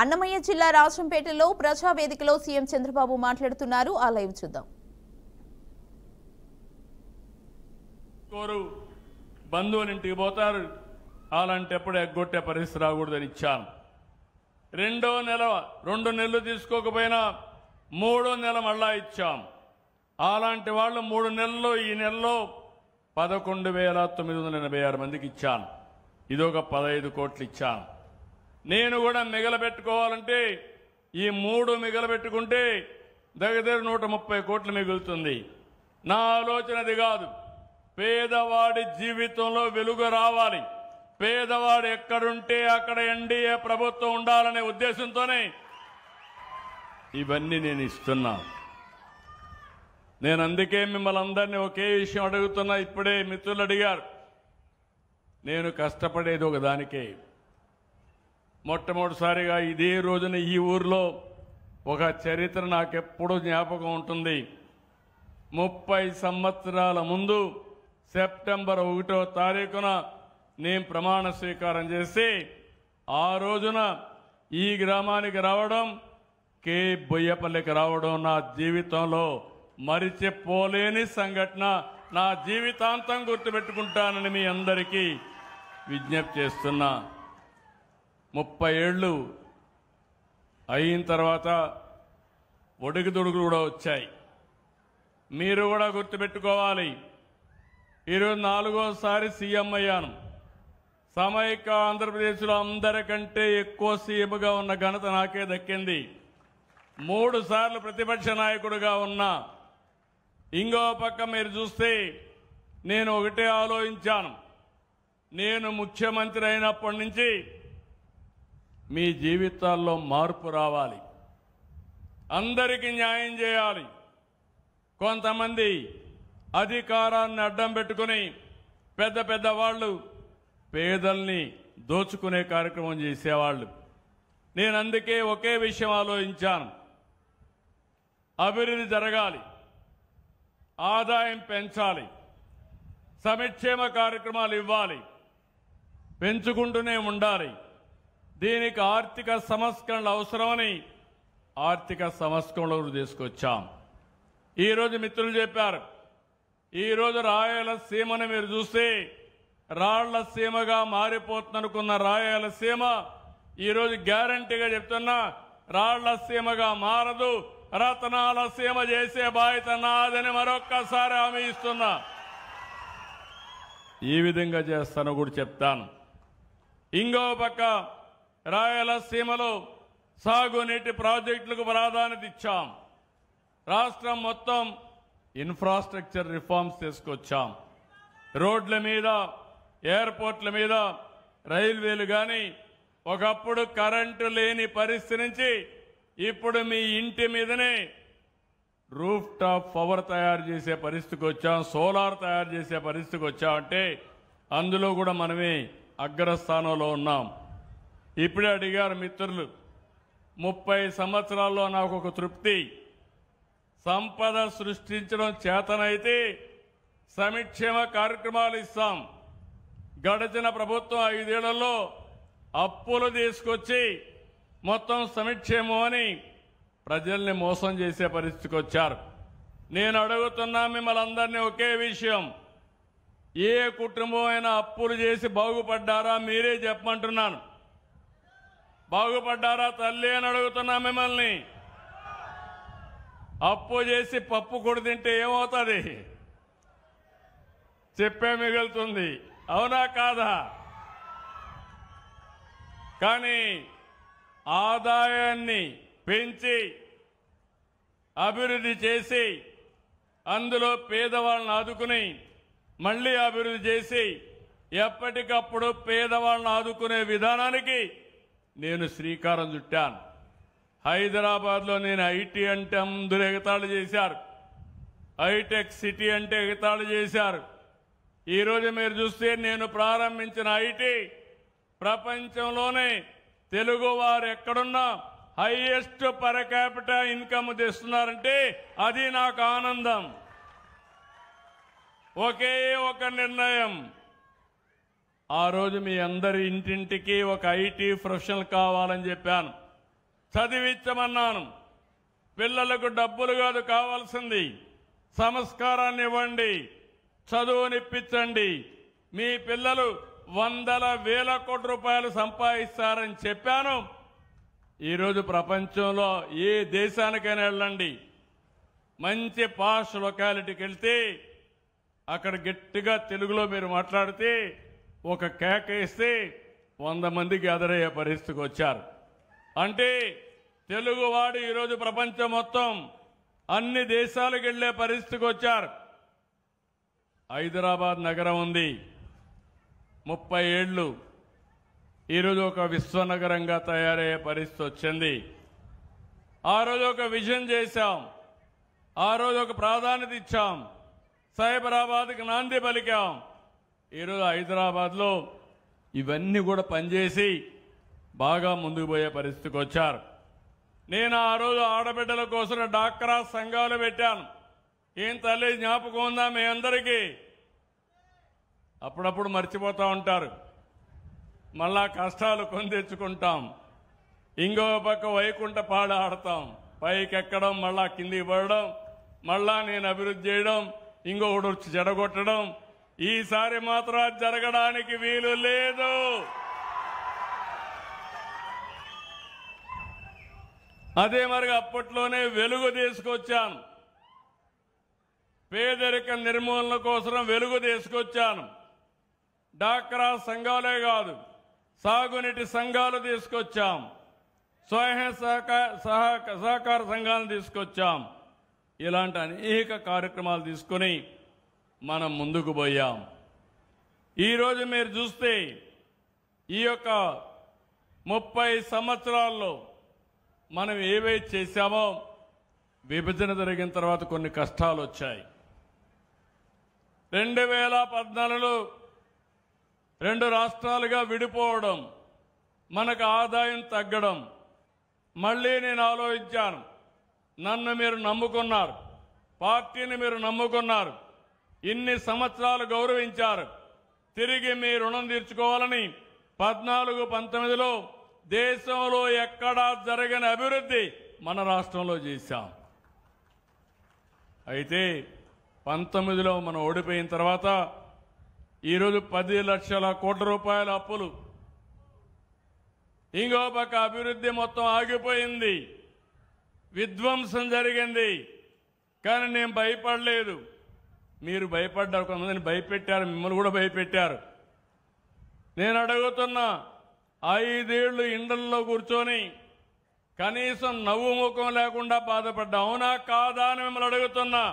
అన్నమయ్య జిల్లా రాజంపేటలో ప్రజావేదికలో సీఎం చంద్రబాబు మాట్లాడుతున్నారు. ఆ లైవ్ చూద్దాం. బంధువులు ఇంటికి పోతారు, అలాంటప్పుడు ఎగ్గొట్టే పరిస్థితి రాకూడదని ఇచ్చాను. 2 నెలలు తీసుకోకపోయినా 3వ నెల మళ్ళా ఇచ్చాం. అలాంటి వాళ్ళు 3 నెలల్లో ఈ నెలలో 11,986 మందికి ఇచ్చాను. ఇదొక 15 కోట్లు ఇచ్చాను. నేను కూడా మిగలబెట్టుకోవాలంటే ఈ 3 మిగలబెట్టుకుంటే దగ్గర 130 కోట్లు మిగులుతుంది. నా ఆలోచన అది కాదు. పేదవాడి జీవితంలో వెలుగు రావాలి, పేదవాడు ఎక్కడుంటే అక్కడ ఎన్డీఏ ప్రభుత్వం ఉండాలనే ఉద్దేశంతోనే ఇవన్నీ నేను ఇస్తున్నా. నేను అందుకే మిమ్మల్ని అందరినీ ఒకే విషయం అడుగుతున్నా. ఇప్పుడే మిత్రులు అడిగారు, నేను కష్టపడేది ఒక దానికే. మొట్టమొదటిసారిగా ఇదే రోజున ఈ ఊర్లో ఒక చరిత్ర నాకెప్పుడు జ్ఞాపకం ఉంటుంది. 30 సంవత్సరాల ముందు సెప్టెంబర్ 1వ తారీఖున నేను ప్రమాణ స్వీకారం చేసి ఆ రోజున ఈ గ్రామానికి రావడం, కే బొయ్యపల్లికి రావడం నా జీవితంలో మరిచిపోలేని సంఘటన. నా జీవితాంతం గుర్తుపెట్టుకుంటానని మీ అందరికీ విజ్ఞప్తి చేస్తున్నా. 30 ఏళ్ళు అయిన తర్వాత ఒడుగుదొడుగులు కూడా వచ్చాయి. మీరు కూడా గుర్తుపెట్టుకోవాలి. ఈరోజు 4వసారి సీఎం అయ్యాను. సమైక్య ఆంధ్రప్రదేశ్లో అందరికంటే ఎక్కువ సీఎంగా ఉన్న ఘనత నాకే దక్కింది. 3 సార్లు ప్రతిపక్ష నాయకుడిగా ఉన్నా. ఇంకో పక్క మీరు చూస్తే నేను ఒకటే ఆలోచించాను. నేను ముఖ్యమంత్రి అయినప్పటి నుంచి మీ జీవితాల్లో మార్పు రావాలి, అందరికీ న్యాయం చేయాలి. కొంతమంది అధికారాన్ని అడ్డం పెట్టుకుని పెద్ద పెద్ద వాళ్ళు పేదల్ని దోచుకునే కార్యక్రమం చేసేవాళ్ళు. నేను అందుకే ఒకే విషయం ఆలోచించాను. అభివృద్ధి జరగాలి, ఆదాయం పెంచాలి, సంక్షేమ కార్యక్రమాలు ఇవ్వాలి, పెంచుకుంటూనే ఉండాలి. దీనికి ఆర్థిక సంస్కరణలు అవసరమని ఆర్థిక సంస్కరణలు తీసుకొచ్చాం. ఈరోజు మిత్రులు చెప్పారు, ఈరోజు రాయలసీమను మీరు చూస్తే రాళ్ల సీమగా మారిపోతుందనుకున్న రాయలసీమ ఈరోజు గ్యారంటీగా చెప్తున్నా, రాళ్ల సీమగా మారదు, రత్నాల సీమ చేసే బాధ్యత నాదని మరొక్కసారి హామీ ఇస్తున్నా. ఈ విధంగా చేస్తాను కూడా చెప్తాను. ఇంకో పక్క రాయలసీమలో సాగునీటి ప్రాజెక్టులకు ప్రాధాన్యత ఇచ్చాం. రాష్ట్రం మొత్తం ఇన్ఫ్రాస్ట్రక్చర్ రిఫార్మ్స్ తీసుకొచ్చాం. రోడ్ల మీద, ఎయిర్పోర్ట్ల మీద, రైల్వేలు కానీ ఒకప్పుడు కరెంటు లేని పరిస్థితి నుంచి ఇప్పుడు మీ ఇంటి మీదనే రూఫ్ టాప్ పవర్ తయారు చేసే పరిస్థితికి వచ్చాం, సోలార్ తయారు చేసే పరిస్థితికి వచ్చామంటే అందులో కూడా మనమే అగ్రస్థానంలో ఉన్నాం. ఇప్పుడే అడిగారు మిత్రులు, 30 సంవత్సరాల్లో నాకు ఒక తృప్తి, సంపద సృష్టించడం చేతనైతే సంక్షేమ కార్యక్రమాలు ఇస్తాం. గడిచిన ప్రభుత్వం 5 ఏళ్లలో అప్పులు తీసుకొచ్చి మొత్తం సంక్షేమం అని ప్రజల్ని మోసం చేసే పరిస్థితికి వచ్చారు. నేను అడుగుతున్నా మిమ్మల్ని అందరినీ ఒకే విషయం, ఏ కుటుంబం అయినా అప్పులు చేసి బాగుపడ్డారా? మీరే చెప్పమంటున్నాను. బాగుపడ్డారా తల్లి అని అడుగుతున్నా మిమ్మల్ని. అప్పు చేసి పప్పు కొడు తింటే ఏమవుతుంది? చెప్పే మిగులుతుంది, అవునా కాదా? కానీ ఆదాయాన్ని పెంచి అభివృద్ధి చేసి అందులో పేదవాళ్ళని ఆదుకుని మళ్ళీ అభివృద్ధి చేసి ఎప్పటికప్పుడు పేదవాళ్ళని ఆదుకునే విధానానికి నేను శ్రీకారం చుట్టాను. హైదరాబాద్లో నేను ఐటీ అంటే అందరూ ఎగతాళి చేశారు, హైటెక్ సిటీ అంటే ఎగతాళి చేశారు. ఈరోజు మీరు చూస్తే నేను ప్రారంభించిన ఐటీ ప్రపంచంలోనే తెలుగు వారు ఎక్కడున్నా హైయెస్ట్ పర్ క్యాపిటల్ ఇన్కమ్ తెస్తున్నారంటే అది నాకు ఆనందం. ఒకే ఒక నిర్ణయం, ఆ రోజు మీ అందరి ఇంటింటికి ఒక ఐటీ ప్రొఫెషనల్ కావాలని చెప్పాను. చదివించమన్నాను. పిల్లలకు డబ్బులు కాదు కావాల్సింది, సంస్కారాన్ని ఇవ్వండి, చదువునిప్పించండి. మీ పిల్లలు వందల వేల కోట్ల రూపాయలు సంపాదిస్తారని చెప్పాను. ఈరోజు ప్రపంచంలో ఏ దేశానికైనా వెళ్ళండి, మంచి పాష్ లొకాలిటీకి వెళ్తే అక్కడ గట్టిగా తెలుగులో మీరు మాట్లాడితే ఒక కేక వేస్తే 100 మంది గ్యాదర్ అయ్యే పరిస్థితికి వచ్చారు. అంటే తెలుగువాడు ఈరోజు ప్రపంచం మొత్తం అన్ని దేశాలకు వెళ్లే పరిస్థితికి వచ్చారు. హైదరాబాద్ నగరం ఉంది, 30 ఏళ్ళు ఈరోజు ఒక విశ్వనగరంగా తయారయ్యే పరిస్థితి వచ్చింది. ఆ రోజు ఒక విజన్ చేశాం, ఆ రోజు ఒక ప్రాధాన్యత ఇచ్చాం, సైబరాబాద్కి నాంది పలికాం. ఈరోజు హైదరాబాద్లో ఇవన్నీ కూడా పనిచేసి బాగా ముందుకు పోయే పరిస్థితికి వచ్చారు. నేను ఆ రోజు ఆడబిడ్డల కోసం డాక్రా సంఘాలు పెట్టాను. ఏం తల్లి జ్ఞాపకం ఉందా మీ అందరికీ? అప్పుడప్పుడు మర్చిపోతూ ఉంటారు. మళ్ళా కష్టాలు కొని తెచ్చుకుంటాం, ఇంకో పక్క వైకుంఠ పాడ ఆడతాం, పైకి ఎక్కడం, మళ్ళా కిందికి పడడం, మళ్ళా నేను అభివృద్ధి చేయడం, ఇంకొకటి వచ్చి చెడగొట్టడం. ఈసారి మాత్రం జరగడానికి వీలు లేదు. అదే మరి అప్పట్లోనే వెలుగు తీసుకొచ్చాను, పేదరిక నిర్మూలన కోసం వెలుగు తీసుకొచ్చాను. డాక్రా సంఘాలే కాదు, సాగునీటి సంఘాలు తీసుకొచ్చాం, స్వయం సహకార సంఘాలను తీసుకొచ్చాం. ఇలాంటి అనేక కార్యక్రమాలు తీసుకొని మనం ముందుకు పోయాం. ఈరోజు మీరు చూస్తే ఈ యొక్క 30 సంవత్సరాల్లో మనం ఏవైతే చేశామో, విభజన జరిగిన తర్వాత కొన్ని కష్టాలు వచ్చాయి. 2014లో 2 రాష్ట్రాలుగా విడిపోవడం, మనకు ఆదాయం తగ్గడం. మళ్ళీ నేను ఆలోచించాను, నన్ను మీరు నమ్ముకున్నారు, పార్టీని మీరు నమ్ముకున్నారు, ఇన్ని సంవత్సరాలు గౌరవించారు, తిరిగి మీ రుణం తీర్చుకోవాలని 14-19లో దేశంలో ఎక్కడా జరగని అభివృద్ధి మన రాష్ట్రంలో చేశాం. అయితే 19లో మనం ఓడిపోయిన తర్వాత ఈరోజు 10 లక్షల కోట్ల రూపాయల అప్పులు, ఇంకో పక్క అభివృద్ధి మొత్తం ఆగిపోయింది, విధ్వంసం జరిగింది. కానీ నేను భయపడలేదు, మీరు భయపడ్డారు, కొంతమందిని భయపెట్టారు, మిమ్మల్ని కూడా భయపెట్టారు. నేను అడుగుతున్నా, 5 ఏళ్లు ఇండ్లలో కూర్చొని కనీసం నవ్వు ముఖం లేకుండా బాధపడ్డా, అవునా కాదా అని మిమ్మల్ని అడుగుతున్నా.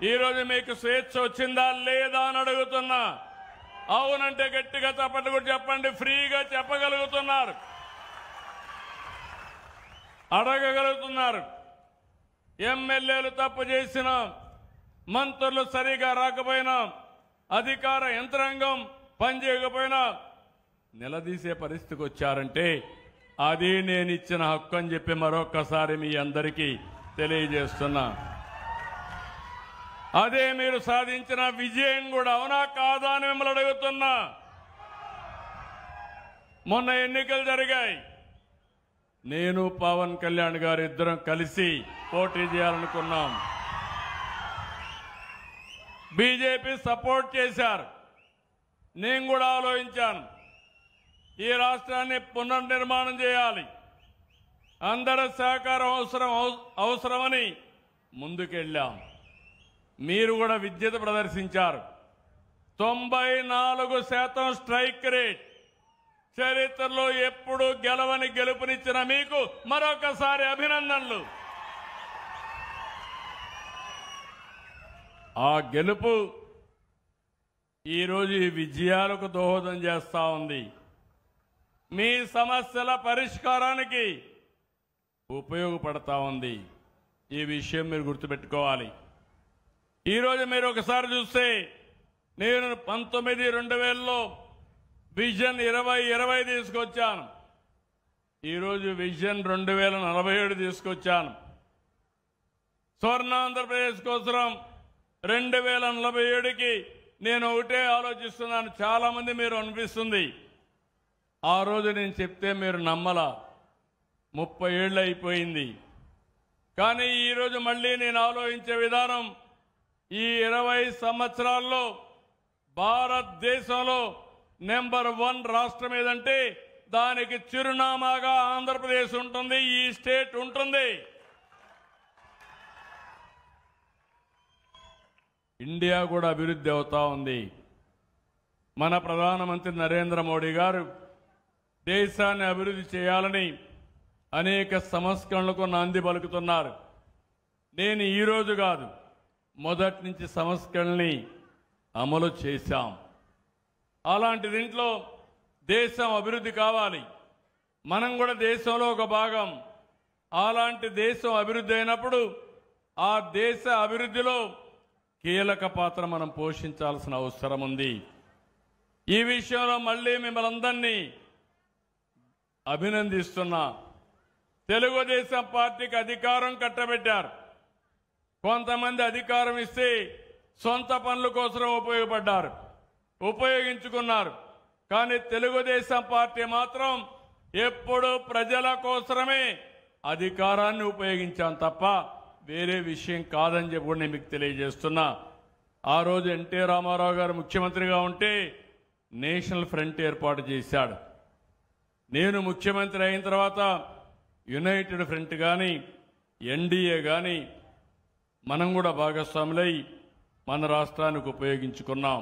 ఈరోజు మీకు స్వేచ్ఛ వచ్చిందా లేదా అని అడుగుతున్నా. అవునంటే గట్టిగా చప్పట్లు కూడా చెప్పండి. ఫ్రీగా చెప్పగలుగుతున్నారు, అడగగలుగుతున్నారు. ఎమ్మెల్యేలు తప్పు చేసినా, మంత్రులు సరిగా రాకపోయినా, అధికార యంత్రాంగం పనిచేయకపోయినా నిలదీసే పరిస్థితికి వచ్చారంటే అది నేను ఇచ్చిన హక్కు అని చెప్పి మరొక్కసారి మీ అందరికీ తెలియజేస్తున్నా. అదే మీరు సాధించిన విజయం కూడా, అవునా కాదా అని మిమ్మల్ని అడుగుతున్నా. మొన్న ఎన్నికలు జరిగాయి, నేను పవన్ కళ్యాణ్ గారు ఇద్దరం కలిసి పోటీ చేయాలనుకున్నాం. బీజేపీ సపోర్ట్ చేశారు. నేను కూడా ఆలోచించాను, ఈ రాష్ట్రాన్ని పునర్నిర్మాణం చేయాలి, అందరి సహకారం అవసరమని ముందుకెళ్ళాం. మీరు కూడా విద్యత ప్రదర్శించారు. 94% స్ట్రైక్ రేట్, చరిత్రలో ఎప్పుడూ గెలవని గెలుపునిచ్చిన మీకు మరొకసారి అభినందనలు. ఆ గెలుపు ఈరోజు ఈ విజయాలకు దోహదం చేస్తా ఉంది, మీ సమస్యల పరిష్కారానికి ఉపయోగపడతా ఉంది. ఈ విషయం మీరు గుర్తుపెట్టుకోవాలి. ఈరోజు మీరు ఒకసారి చూస్తే, నేను 2000లో విజన్ 2020 తీసుకొచ్చాను. ఈరోజు విజన్ 2047 తీసుకొచ్చాను. స్వర్ణాంధ్రప్రదేశ్ కోసం 2047కి నేను ఒకటే ఆలోచిస్తున్నాను. చాలా మంది మీరు అనిపిస్తుంది, ఆ రోజు నేను చెప్తే మీరు నమ్మలా. 30 ఏళ్ళు అయిపోయింది. కానీ ఈరోజు మళ్ళీ నేను ఆలోచించే విధానం, ఈ 20 సంవత్సరాల్లో భారతదేశంలో నెంబర్ 1 రాష్ట్రం ఏదంటే దానికి చిరునామాగా ఆంధ్రప్రదేశ్ ఉంటుంది, ఈ స్టేట్ ఉంటుంది. ఇండియా కూడా అభివృద్ధి అవుతా ఉంది. మన ప్రధానమంత్రి నరేంద్ర మోడీ గారు దేశాన్ని అభివృద్ధి చేయాలని అనేక సంస్కరణలకు నాంది పలుకుతున్నారు. నేను ఈరోజు కాదు, మొదటి నుంచి సంస్కరణల్ని అమలు చేశాం. అలాంటి దీంట్లో దేశం అభివృద్ధి కావాలి, మనం కూడా దేశంలో ఒక భాగం. అలాంటి దేశం అభివృద్ధి అయినప్పుడు ఆ దేశ అభివృద్ధిలో కీలక పాత్ర మనం పోషించాల్సిన అవసరం ఉంది. ఈ విషయంలో మళ్ళీ మిమ్మల్ని అందరినీ అభినందిస్తున్నా. తెలుగుదేశం పార్టీకి అధికారం కట్టబెట్టారు. కొంతమంది అధికారం ఇస్తే సొంత పనుల కోసం ఉపయోగించుకున్నారు. కానీ తెలుగుదేశం పార్టీ మాత్రం ఎప్పుడూ ప్రజల కోసమే అధికారాన్ని ఉపయోగించాం తప్ప వేరే విషయం కాదని చెప్పి కూడా నేను మీకు తెలియజేస్తున్నా. ఆ రోజు ఎన్టీ రామారావు గారు ముఖ్యమంత్రిగా ఉంటే నేషనల్ ఫ్రంట్ ఏర్పాటు చేశాడు. నేను ముఖ్యమంత్రి అయిన తర్వాత యునైటెడ్ ఫ్రంట్ కానీ ఎన్డీఏ కానీ మనం కూడా భాగస్వాములై మన రాష్ట్రానికి ఉపయోగించుకున్నాం.